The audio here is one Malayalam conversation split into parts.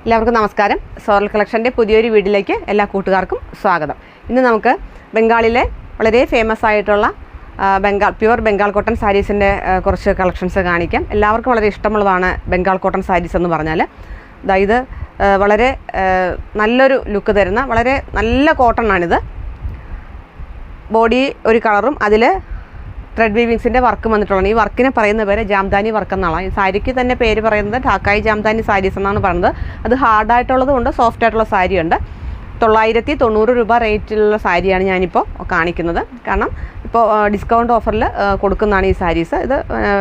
എല്ലാവർക്കും നമസ്കാരം. സോറൽ കളക്ഷൻ്റെ പുതിയൊരു വീഡിയോയിലേക്ക് എല്ലാ കൂട്ടുകാർക്കും സ്വാഗതം. ഇന്ന് നമുക്ക് ബംഗാളിലെ വളരെ ഫേമസ് ആയിട്ടുള്ള പ്യുവർ ബംഗാൾ കോട്ടൺ സാരീസിൻ്റെ കുറച്ച് കളക്ഷൻസ് കാണിക്കാം. എല്ലാവർക്കും വളരെ ഇഷ്ടമുള്ളതാണ് ബംഗാൾ കോട്ടൺ സാരീസ് എന്ന് പറഞ്ഞാൽ. ഇത് വളരെ നല്ലൊരു ലുക്ക് തരുന്ന വളരെ നല്ല കോട്ടൺ ആണിത്. ബോഡി ഒരു കളറും അതിൽ ത്രെഡ് വീവിങ്സിൻ്റെ വർക്ക് വന്നിട്ടുള്ളതാണ്. ഈ വർക്കിനെ പറയുന്ന പേര് ജാംദാനി വർക്ക് എന്നാണ്. ഈ സാരിക്ക് തന്നെ പേര് പറയുന്നത് ഠാക്കായി ജാംദാനി സാരീസ് എന്നാണ് പറയുന്നത്. അത് ഹാർഡായിട്ടുള്ളതുകൊണ്ട് സോഫ്റ്റ് ആയിട്ടുള്ള സാരിയുണ്ട്. 990 രൂപ റേറ്റിലുള്ള സാരിയാണ് ഞാനിപ്പോൾ കാണിക്കുന്നത്. കാരണം ഇപ്പോൾ ഡിസ്കൗണ്ട് ഓഫറിൽ കൊടുക്കുന്നതാണ് ഈ സാരീസ്. ഇത്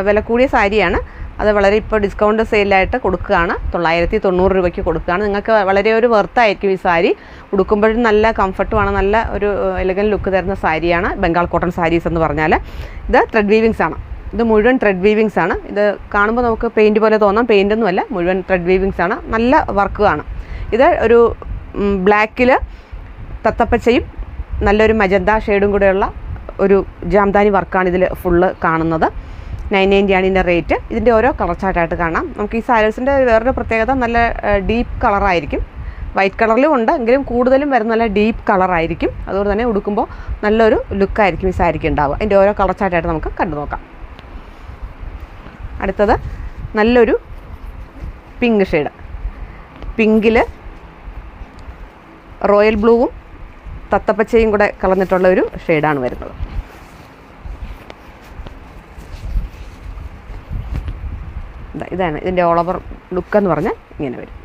വില കൂടിയ സാരിയാണ്. അത് വളരെ ഇപ്പോൾ ഡിസ്കൗണ്ട് സെയിലായിട്ട് കൊടുക്കുകയാണ്. 990 രൂപയ്ക്ക് കൊടുക്കുകയാണ്. നിങ്ങൾക്ക് വളരെ ഒരു വെർത്തായിരിക്കും ഈ സാരി. ഉടുക്കുമ്പോഴും നല്ല കംഫർട്ടുമാണ്. നല്ല ഒരു എലഗൻ ലുക്ക് തരുന്ന സാരിയാണ് ബംഗാൾ കോട്ടൺ സാരീസ് എന്ന് പറഞ്ഞാൽ. ഇത് ത്രെഡ് വീവിങ്സ് ആണ്. ഇത് മുഴുവൻ ത്രെഡ് വീവിങ്സ് ആണ്. ഇത് കാണുമ്പോൾ നമുക്ക് പെയിൻറ്റ് പോലെ തോന്നാം. പെയിൻ്റൊന്നുമല്ല, മുഴുവൻ ത്രെഡ് വീവിങ്സ് ആണ്. നല്ല വർക്കുമാണ്. ഇത് ഒരു ബ്ലാക്കിൽ തത്തപ്പച്ചയും നല്ലൊരു മജന്ത ഷെയ്ഡും കൂടെയുള്ള ഒരു ജാംദാനി വർക്കാണ് ഇതിൽ ഫുള്ള് കാണുന്നത്. 990 ആണ് ഇതിൻ്റെ റേറ്റ്. ഇതിൻ്റെ ഓരോ കളർ ചാർട്ടായിട്ട് കാണാം. നമുക്ക് ഈ സാരീസിൻ്റെ വേറൊരു പ്രത്യേകത നല്ല ഡീപ്പ് കളറായിരിക്കും. വൈറ്റ് കളറിലും ഉണ്ട്, എങ്കിലും കൂടുതലും വരുന്ന നല്ല ഡീപ്പ് കളറായിരിക്കും. അതുകൊണ്ട് തന്നെ ഉടുക്കുമ്പോൾ നല്ലൊരു ലുക്കായിരിക്കും ഈ സാരിക്ക് ഉണ്ടാവുക. അതിൻ്റെ ഓരോ കളർ ചാർട്ടായിട്ട് നമുക്ക് കണ്ടു നോക്കാം. അടുത്തത് നല്ലൊരു പിങ്ക് ഷെയ്ഡ്. പിങ്കിൽ റോയൽ ബ്ലൂവും തത്തപ്പച്ചയും കൂടെ കലർന്നിട്ടുള്ള ഒരു ഷെയ്ഡാണ് വരുന്നത്. ഇതാണ് ഇതിൻ്റെ ഓൾ ഓവർ ലുക്ക് എന്ന് പറഞ്ഞാൽ ഇങ്ങനെ വരും.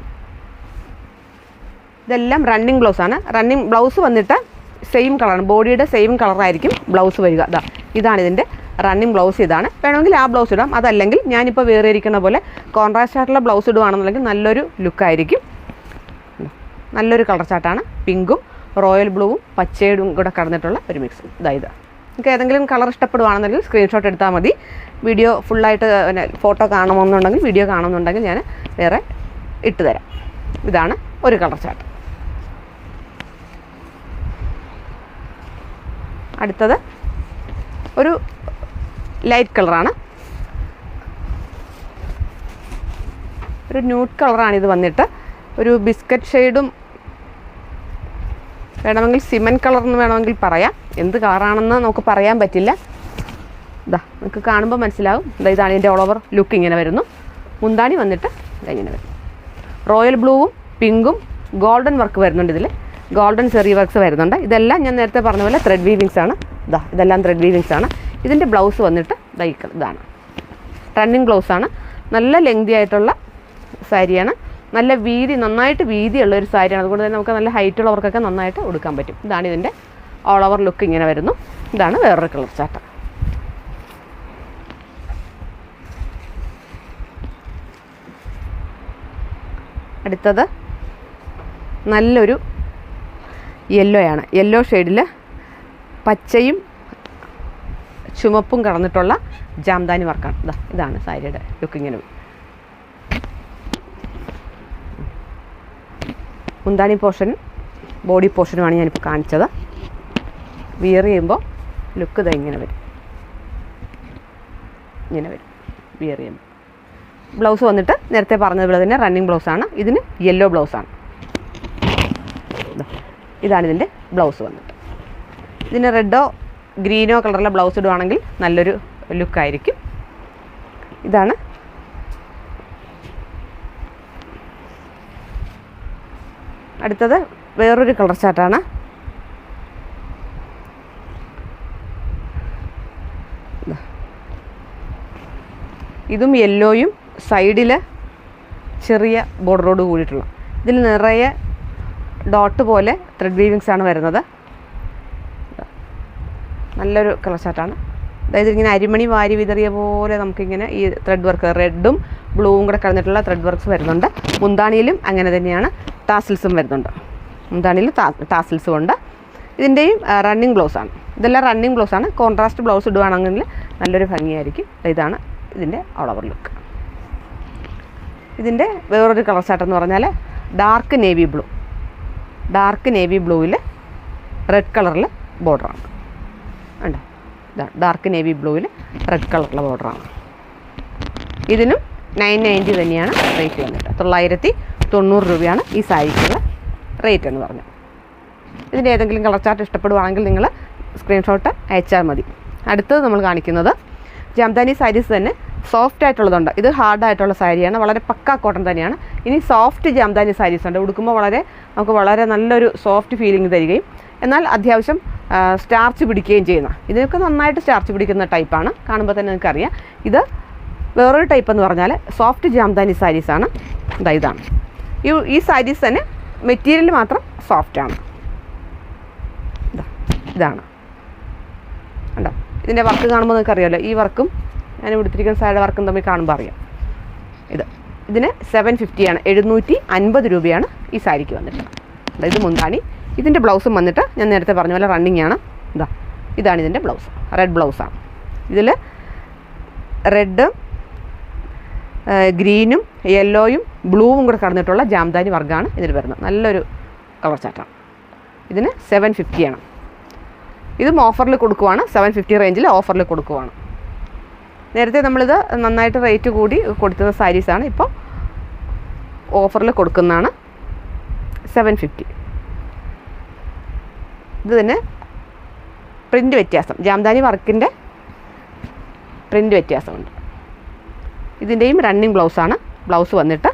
ഇതെല്ലാം റണ്ണിങ് ബ്ലൗസാണ്. റണ്ണിങ് ബ്ലൗസ് വന്നിട്ട് സെയിം കളറാണ്. ബോഡിയുടെ സെയിം കളറായിരിക്കും ബ്ലൗസ് വരിക. ഇതാണ് ഇതിൻ്റെ റണ്ണിങ് ബ്ലൗസ്. ഇതാണ്. വേണമെങ്കിൽ ആ ബ്ലൗസ് ഇടാം. അതല്ലെങ്കിൽ ഞാനിപ്പോൾ വേറെ ഇരിക്കുന്ന പോലെ കോൺട്രാസ്റ്റ് ആയിട്ടുള്ള ബ്ലൗസ് ഇടുകയാണെന്നുണ്ടെങ്കിൽ നല്ലൊരു ലുക്കായിരിക്കും. നല്ലൊരു കളർ ചാർട്ടാണ്. പിങ്കും റോയൽ ബ്ലൂവും പച്ചയും കൂടെ കടന്നിട്ടുള്ള ഒരു മിക്സ്. ഇത് നിങ്ങൾക്ക് ഏതെങ്കിലും കളർ ഇഷ്ടപ്പെടുകയാണെന്നുണ്ടെങ്കിൽ സ്ക്രീൻഷോട്ട് എടുത്താൽ മതി. വീഡിയോ ഫുള്ളായിട്ട് ഫോട്ടോ കാണണമെന്നുണ്ടെങ്കിൽ വീഡിയോ കാണുമെന്നുണ്ടെങ്കിൽ ഞാൻ വേറെ ഇട്ട് തരാം. ഇതാണ് ഒരു കളർ ചാർട്ട്. അടുത്തത് ഒരു ലൈറ്റ് കളറാണ്. ഒരു ന്യൂഡ് കളറാണിത് വന്നിട്ട്. ഒരു ബിസ്ക്കറ്റ് ഷെയ്ഡും വേണമെങ്കിൽ സിമൻറ്റ് കളർ എന്ന് വേണമെങ്കിൽ പറയാം. എന്ത് കളറാണെന്ന് നമുക്ക് പറയാൻ പറ്റില്ല. നിങ്ങൾക്ക് കാണുമ്പോൾ മനസ്സിലാവും. ഇതാണ് ഇതിൻ്റെ ഓൾ ഓവർ ലുക്ക്. ഇങ്ങനെ വരുന്നു. മുന്താണി വന്നിട്ട് ഇങ്ങനെ വരും. റോയൽ ബ്ലൂവും പിങ്കും ഗോൾഡൻ വർക്ക് വരുന്നുണ്ട്. ഇതിൽ ഗോൾഡൻ ചെറിയ വർക്ക്സ് വരുന്നുണ്ട്. ഇതെല്ലാം ഞാൻ നേരത്തെ പറഞ്ഞ പോലെ ത്രെഡ് വീവിങ്സ് ആണ്. ഇതെല്ലാം ത്രെഡ് വീവിങ്സ് ആണ്. ഇതിൻ്റെ ബ്ലൗസ് വന്നിട്ട് ഇതാണ് റണ്ണിങ് ബ്ലൗസാണ്. നല്ല ലെങ്തി ആയിട്ടുള്ള സാരിയാണ്. നല്ല വീതി, നന്നായിട്ട് വീതിയുള്ള ഒരു സാരിയാണ്. അതുകൊണ്ട് തന്നെ നമുക്ക് നല്ല ഹൈറ്റുള്ളവർക്കൊക്കെ നന്നായിട്ട് ഉടുക്കാൻ പറ്റും. ഇതാണ് ഇതിൻ്റെ ഓൾ ഓവർ ലുക്ക്. ഇങ്ങനെ വരുന്നു. ഇതാണ് വേറൊരു കളർ ചാർട്ട്. അടുത്തത് നല്ലൊരു യെല്ലോയാണ്. യെല്ലോ ഷെയ്ഡിൽ പച്ചയും ചുമപ്പും കടന്നിട്ടുള്ള ജാംദാനി വർക്കാണ്. ഇതാണ് സാരിയുടെ ലുക്ക്. ഇങ്ങനെ മുന്താണി പോർഷനും ബോഡി പോർഷനുമാണ് ഞാനിപ്പോൾ കാണിച്ചത്. വിയർ ചെയ്യുമ്പോൾ ലുക്ക് ഇങ്ങനെ വരും. ഇങ്ങനെ വരും വിയർ ചെയ്യുമ്പോൾ. ബ്ലൗസ് വന്നിട്ട് നേരത്തെ പറഞ്ഞതുപോലെ തന്നെ റണ്ണിങ് ബ്ലൗസാണ്. ഇതിന് യെല്ലോ ബ്ലൗസാണ്. ഇതാണ് ഇതിൻ്റെ ബ്ലൗസ് വന്നിട്ട്. ഇതിന് റെഡോ ഗ്രീനോ കളറിലെ ബ്ലൗസ് ഇടുവാണെങ്കിൽ നല്ലൊരു ലുക്കായിരിക്കും. ഇതാണ് അടുത്തത് വേറൊരു കളർ ചാർട്ടാണ്. ഇതും യെല്ലോയും സൈഡിൽ ചെറിയ ബോർഡറോട് കൂടിയിട്ടുള്ള. ഇതിൽ നിറയെ ഡോട്ട് പോലെ ത്രെഡ് വീവിങ്സ് ആണ് വരുന്നത്. നല്ലൊരു കളർ ചാർട്ടാണ്. അതായത് ഇങ്ങനെ അരിമണി വാരി വിതറിയ പോലെ നമുക്കിങ്ങനെ ഈ ത്രെഡ് വർക്ക് റെഡും ബ്ലൂവും കൂടെ കടന്നിട്ടുള്ള ത്രെഡ് വർക്ക്സ് വരുന്നുണ്ട്. മുന്താണിയിലും അങ്ങനെ തന്നെയാണ്. ടാസിൽസും വരുന്നുണ്ട്. മുന്താണിയിൽ ടാസിൽസും ഉണ്ട്. ഇതിൻ്റെയും റണ്ണിങ് ബ്ലൗസാണ്. ഇതെല്ലാം റണ്ണിങ് ബ്ലൗസാണ്. കോൺട്രാസ്റ്റ് ബ്ലൗസ് ഇടുകയാണെങ്കിൽ നല്ലൊരു ഭംഗിയായിരിക്കും. ഇതാണ് ഇതിൻ്റെ ഓൾ ഓവർ ലുക്ക്. ഇതിൻ്റെ വേറൊരു കളർ ചാർട്ട് എന്ന് പറഞ്ഞാൽ dark navy blue. Dark navy ബ്ലൂവിൽ റെഡ് കളറിൽ ബോർഡറാണ്. ഉണ്ടോ? ഡാർക്ക് നേവി ബ്ലൂവിൽ റെഡ് കളറിലെ ബോർഡറാണ്. ഇതിനും 990 തന്നെയാണ് റേറ്റ് വന്നിട്ട്. 90 രൂപയാണ് ഈ സാരിക്കുള്ള റേറ്റ് എന്ന് പറഞ്ഞത്. ഇതിൻ്റെ ഏതെങ്കിലും കളർ ചാർട്ട് ഇഷ്ടപ്പെടുവാണെങ്കിൽ നിങ്ങൾ സ്ക്രീൻഷോട്ട് അയച്ചാൽ മതി. അടുത്തത് നമ്മൾ കാണിക്കുന്നത് ജാംദാനി സാരീസ് തന്നെ സോഫ്റ്റ് ആയിട്ടുള്ളതുണ്ട്. ഇത് ഹാർഡായിട്ടുള്ള സാരിയാണ്, വളരെ പക്കാ കോട്ടൺ തന്നെയാണ്. ഇനി സോഫ്റ്റ് ജാംദാനി സാരീസ് ഉണ്ട്, ഉടുക്കുമ്പോൾ നമുക്ക് വളരെ നല്ലൊരു സോഫ്റ്റ് ഫീലിംഗ് തരികയും എന്നാൽ അത്യാവശ്യം സ്റ്റാർച്ച് പിടിക്കുകയും ചെയ്യുന്ന, ഇതിനൊക്കെ നന്നായിട്ട് സ്റ്റാർച്ച് പിടിക്കുന്ന ടൈപ്പാണ്. കാണുമ്പോൾ തന്നെ നിങ്ങൾക്കറിയാം. ഇത് വേറൊരു ടൈപ്പ് എന്ന് പറഞ്ഞാൽ സോഫ്റ്റ് ജാംദാനി സാരീസാണ്. ഇതാണ് ഈ സാരീസ് തന്നെ മെറ്റീരിയൽ മാത്രം സോഫ്റ്റാണ്. ഇതാണ് കണ്ടോ, ഇതിൻ്റെ വർക്ക് കാണുമ്പോൾ നിങ്ങൾക്ക് അറിയാമല്ലോ. ഈ വർക്കും ഞാൻ കൊടുത്തിരിക്കുന്ന സാരിയുടെ വർക്കും തമ്മിൽ കാണുമ്പോൾ അറിയാം. ഇതിന് 750 ആണ്, 750 രൂപയാണ് ഈ സാരിക്ക് വന്നിട്ട്. ഇത് മുന്താണി. ഇതിൻ്റെ ബ്ലൗസും വന്നിട്ട് ഞാൻ നേരത്തെ പറഞ്ഞ പോലെ റണ്ണിങ് ആണ്. ഇതാണ് ഇതിൻ്റെ ബ്ലൗസ്, റെഡ് ബ്ലൗസാണ്. ഇതിൽ റെഡ്, ഗ്രീനും യെല്ലോയും ബ്ലൂവും കൂടെ കടന്നിട്ടുള്ള ജാംദാനി വർഗ്ഗമാണ് ഇതിൽ വരുന്നത്. നല്ലൊരു കളർ ചാർട്ടാണ്. ഇതിന് 750 ആണ്. ഇതും ഓഫറിൽ കൊടുക്കുവാണ്, 750 റേഞ്ചിൽ ഓഫറിൽ കൊടുക്കുവാണ്. നേരത്തെ നമ്മളിത് നന്നായിട്ട് റേറ്റ് കൂടി കൊടുക്കുന്ന സാരീസാണ്, ഇപ്പോൾ ഓഫറിൽ കൊടുക്കുന്നതാണ് 750. ഇത് തന്നെ പ്രിൻ്റ് വ്യത്യാസം, ജാംദാനി വർക്കിൻ്റെ പ്രിൻ്റ് വ്യത്യാസമുണ്ട്. ഇതിൻ്റെയും റണ്ണിങ് ബ്ലൗസാണ്. ബ്ലൗസ് വന്നിട്ട്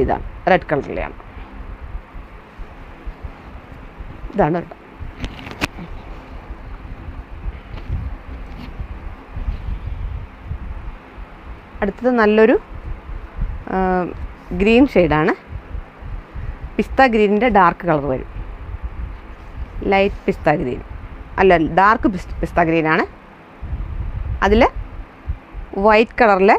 ഇതാണ് റെഡ് കളറിലെയാണ്. ഇതാണ് കേട്ടോ. അടുത്തത് നല്ലൊരു ഗ്രീൻ ഷെയ്ഡാണ്. പിസ്ത ഗ്രീനിൻ്റെ ഡാർക്ക് കളർ വരും. ലൈറ്റ് പിസ്ത ഗ്രീൻ അല്ല, ഡാർക്ക് പിസ്ത ഗ്രീനാണ്. അതിൽ വൈറ്റ് കളറിലെ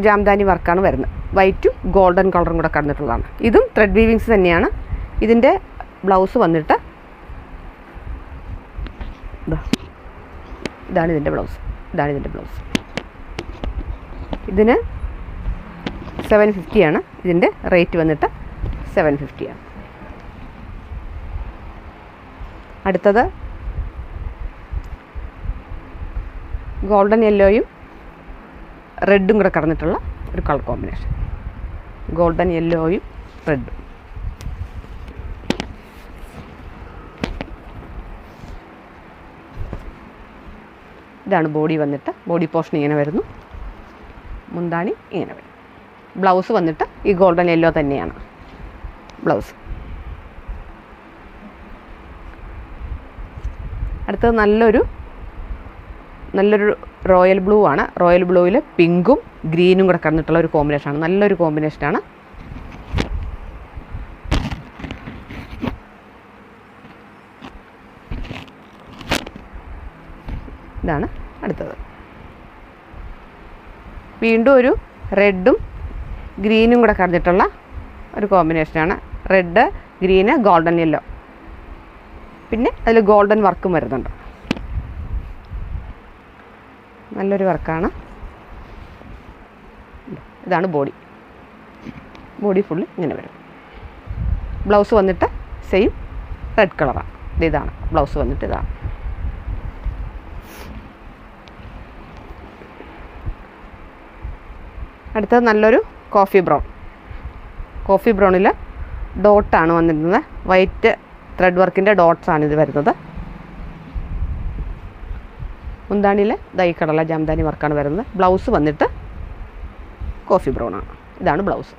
ജാംദാനി വർക്കാണ് വരുന്നത്. വൈറ്റും ഗോൾഡൻ കളറും കൂടെ കടന്നിട്ടുള്ളതാണ്. ഇതും ത്രെഡ് വീവിങ്സ് തന്നെയാണ്. ഇതിൻ്റെ ബ്ലൗസ് വന്നിട്ട് ഇതാണ് ഇതിൻ്റെ ബ്ലൗസ്. ഇതിന് 750 ആണ്. ഇതിൻ്റെ റേറ്റ് വന്നിട്ട് 750 ആണ്. അടുത്തത് ഗോൾഡൻ യെല്ലോയും റെഡും കൂടെ കടന്നിട്ടുള്ള ഒരു കളർ കോമ്പിനേഷൻ. ഗോൾഡൻ യെല്ലോയും റെഡും. ഇതാണ് ബോഡി വന്നിട്ട്. ബോഡി പോർഷൻ ഇങ്ങനെ വരുന്നു, മുന്താണി ഇങ്ങനെ വരും. ബ്ലൗസ് വന്നിട്ട് ഈ ഗോൾഡൻ യെല്ലോ തന്നെയാണ് ബ്ലൗസ്. അടുത്തത് നല്ലൊരു റോയൽ ബ്ലൂ ആണ്. റോയൽ ബ്ലൂവിൽ പിങ്കും ഗ്രീനും കൂടെ കടന്നിട്ടുള്ള ഒരു കോമ്പിനേഷനാണ്. നല്ലൊരു കോമ്പിനേഷനാണ്. ഇതാണ് അടുത്തത്. വീണ്ടും ഒരു റെഡും ഗ്രീനും കൂടെ കടന്നിട്ടുള്ള ഒരു കോമ്പിനേഷനാണ്. Red, green, golden yellow. പിന്നെ അതിൽ ഗോൾഡൻ വർക്കും വരുന്നുണ്ട്. നല്ലൊരു വർക്കാണ്. ഇതാണ് ബോഡി ഫുള്ള് ഇങ്ങനെ വരും. ബ്ലൗസ് വന്നിട്ട് സെയിം റെഡ് കളറാണ്. ഇതാണ് ബ്ലൗസ് വന്നിട്ട്. ഇതാണ് അടുത്തത് നല്ലൊരു കോഫി ബ്രൗണിൽ ഡോട്ടാണ് വന്നിരുന്നത്. വൈറ്റ് ത്രെഡ് വർക്കിൻ്റെ ഡോട്ട്സാണ് ഇത് വരുന്നത്. മുന്താണിയിൽ ഈ കളറിലെ ജാംദാനി വർക്കാണ് വരുന്നത്. ബ്ലൗസ് വന്നിട്ട് കോഫി ബ്രൗണാണ്. ഇതാണ് ബ്ലൗസ്.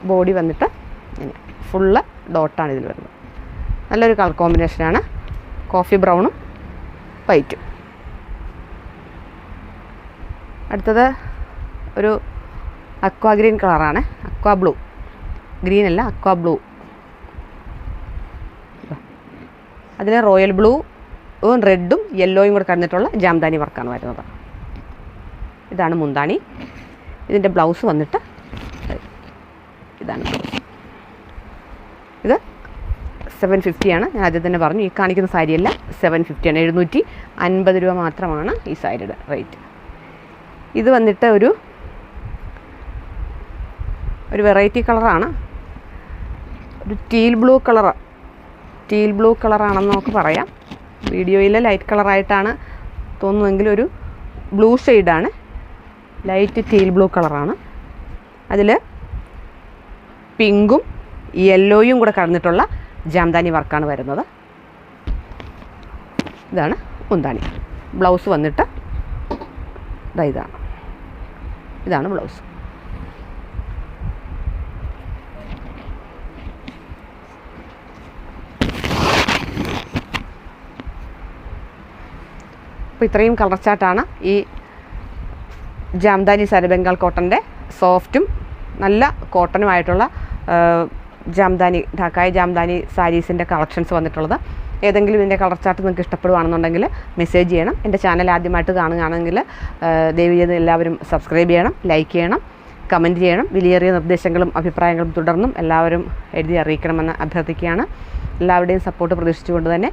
ബോഡി വന്നിട്ട് ഇങ്ങനെ ഫുള്ള് ഡോട്ടാണ് ഇതിൽ വരുന്നത്. നല്ലൊരു കളർ കോമ്പിനേഷനാണ്. കോഫി ബ്രൗണും വൈറ്റും. അടുത്തത് ഒരു അക്വാ ഗ്രീൻ കളറാണ്. അക്വാ ബ്ലൂ, ഗ്രീൻ അല്ല, അക്വാ ബ്ലൂ. അതിന് റോയൽ ബ്ലൂ റെഡും യെല്ലോയും കൂടെ കടന്നിട്ടുള്ള ജാംദാനി വർക്കാണ് വരുന്നത്. ഇതാണ് മുന്താണി. ഇതിൻ്റെ ബ്ലൗസ് വന്നിട്ട് ഇതാണ് ബ്ലൗസ്. ഇത് 750 ആണ്. ഞാൻ ആദ്യം തന്നെ പറഞ്ഞു, ഈ കാണിക്കുന്ന സാരിയല്ല, 750 ആണ്. 750 രൂപ മാത്രമാണ് ഈ സാരിയുടെ റേറ്റ്. ഇത് വന്നിട്ട് ഒരു വെറൈറ്റി കളറാണ്. ഒരു ടീൽ ബ്ലൂ കളറാണെന്ന് നമുക്ക് പറയാം. വീഡിയോയിൽ ലൈറ്റ് കളറായിട്ടാണ് തോന്നുന്നതെങ്കിൽ ഒരു ബ്ലൂ ഷെയ്ഡാണ്. ലൈറ്റ് ടീൽ ബ്ലൂ കളറാണ്. അതിൽ പിങ്കും യെല്ലോയും കൂടെ കലർന്നിട്ടുള്ള ജാംദാനി വർക്കാണ് വരുന്നത്. ഇതാണ് മുന്താണി. ബ്ലൗസ് വന്നിട്ട് ഇതാണ് ബ്ലൗസ്. അപ്പോൾ ഇത്രയും കളർ ചാർട്ടാണ് ഈ ജാംദാനി സാരി, ബംഗാൾ കോട്ടൻ്റെ സോഫ്റ്റും നല്ല കോട്ടനുമായിട്ടുള്ള ജാംദാനി, ഢാക്കായി ജാംദാനി സാരീസിൻ്റെ കളക്ഷൻസ് വന്നിട്ടുള്ളത്. ഏതെങ്കിലും ഇതിൻ്റെ കളർ ചാർട്ട് നിങ്ങൾക്ക് ഇഷ്ടപ്പെടുകയാണെന്നുണ്ടെങ്കിൽ മെസ്സേജ് ചെയ്യണം. എൻ്റെ ചാനൽ ആദ്യമായിട്ട് കാണുകയാണെങ്കിൽ ദയവ് ചെയ്ത് എല്ലാവരും സബ്സ്ക്രൈബ് ചെയ്യണം, ലൈക്ക് ചെയ്യണം, കമൻറ്റ് ചെയ്യണം. വിലയേറിയ നിർദ്ദേശങ്ങളും അഭിപ്രായങ്ങളും തുടർന്നും എല്ലാവരും എഴുതി അറിയിക്കണമെന്ന് അഭ്യർത്ഥിക്കുകയാണ്. എല്ലാവരുടെയും സപ്പോർട്ട് പ്രതീക്ഷിച്ചുകൊണ്ട് തന്നെ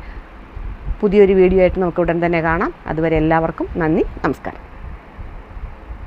പുതിയൊരു വീഡിയോ ആയിട്ട് നമുക്ക് ഉടൻ തന്നെ കാണാം. അതുവരെ എല്ലാവർക്കും നന്ദി, നമസ്കാരം.